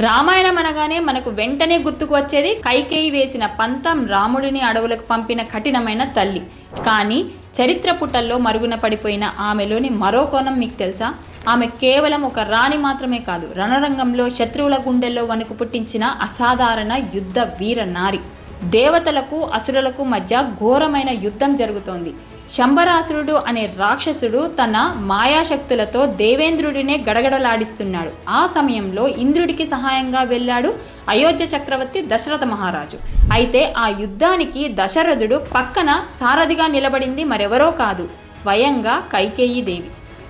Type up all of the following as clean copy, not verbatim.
రామాయణం అనగానే మనకు వెంటనే గుర్తుకు వచ్చేది కైకేయి వేసిన పంతం, రాముడిని అడవులకు పంపిన కఠినమైన తల్లి. కానీ చరిత్ర పుటల్లో మరుగున పడిపోయిన ఆమెలోని మరో కోణం మీకు తెలుసా? ఆమె కేవలం ఒక రాణి మాత్రమే కాదు, రణరంగంలో శత్రువుల గుండెల్లో వణుకు పుట్టించిన అసాధారణ యుద్ధ వీర నారి. దేవతలకు అసురులకు మధ్య ఘోరమైన యుద్ధం జరుగుతోంది. శంబరాసురుడు అనే రాక్షసుడు తన మాయాశక్తులతో దేవేంద్రుడినే గడగడలాడిస్తున్నాడు. ఆ సమయంలో ఇంద్రుడికి సహాయంగా వెళ్ళాడు అయోధ్య చక్రవర్తి దశరథ మహారాజు. అయితే ఆ యుద్ధానికి దశరథుడు పక్కన సారథిగా నిలబడింది మరెవరో కాదు, స్వయంగా కైకేయీ దేవి.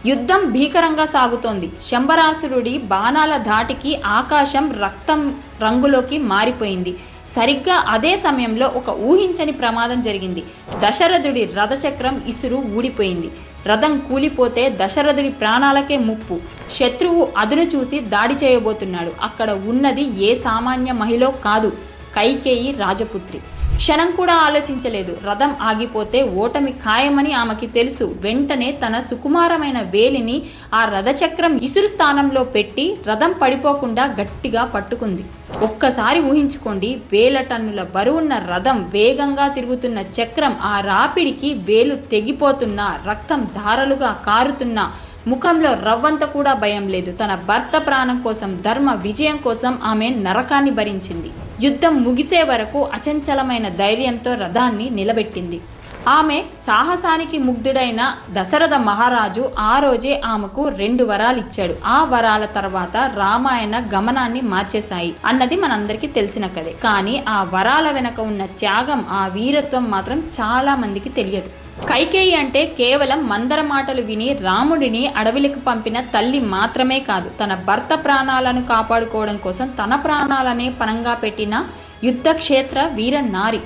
యుద్ధం భీకరంగా సాగుతోంది. శంబరాసురుడి బాణాల ధాటికి ఆకాశం రక్తం రంగులోకి మారిపోయింది. సరిగ్గా అదే సమయంలో ఒక ఊహించని ప్రమాదం జరిగింది. దశరథుడి రథచక్రం ఇసురు ఊడిపోయింది. రథం కూలిపోతే దశరథుడి ప్రాణాలకే ముప్పు. శత్రువు అదును చూసి దాడి చేయబోతున్నాడు. అక్కడ ఉన్నది ఏ సామాన్య మహిళ కాదు, కైకేయి రాజపుత్రి. క్షణం కూడా ఆలోచించలేదు. రథం ఆగిపోతే ఓటమి ఖాయమని ఆమెకి తెలుసు. వెంటనే తన సుకుమారమైన వేలిని ఆ రథచక్రం ఇసురు స్థానంలో పెట్టి రథం పడిపోకుండా గట్టిగా పట్టుకుంది. ఒక్కసారి ఊహించుకోండి, 1000 టన్నుల బరువున్న రథం, వేగంగా తిరుగుతున్న చక్రం, ఆ రాపిడికి వేలు తెగిపోతున్నా, రక్తం ధారలుగా కారుతున్నా ముఖంలో రవ్వంత కూడా భయం లేదు. తన భర్త ప్రాణం కోసం, ధర్మ విజయం కోసం ఆమె నరకాన్ని భరించింది. యుద్ధం ముగిసే వరకు అచంచలమైన ధైర్యంతో రథాన్ని నిలబెట్టింది. ఆమె సాహసానికి ముగ్ధుడైన దశరథ మహారాజు ఆ రోజే ఆమెకు 2 వరాలు ఇచ్చాడు. ఆ వరాల తర్వాత రామాయణ గమనాన్ని మార్చేశాయి అన్నది మనందరికీ తెలిసిన కథే. కానీ ఆ వరాల వెనక ఉన్న త్యాగం, ఆ వీరత్వం మాత్రం చాలా మందికి తెలియదు. కైకేయి అంటే కేవలం మందర మాటలు విని రాముడిని అడవిలకు పంపిన తల్లి మాత్రమే కాదు, తన భర్త ప్రాణాలను కాపాడుకోవడం కోసం తన ప్రాణాలనే పణంగా పెట్టిన యుద్ధక్షేత్ర వీర నారి.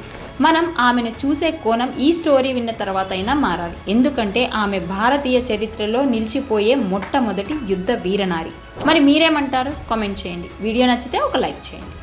మనం ఆమెను చూసే కోణం ఈ స్టోరీ విన్న తర్వాత అయినా మారాలి. ఎందుకంటే ఆమె భారతీయ చరిత్రలో నిలిచిపోయే మొట్టమొదటి యుద్ధ వీరనారి. మరి మీరేమంటారు? కామెంట్ చేయండి. వీడియో నచ్చితే ఒక లైక్ చేయండి.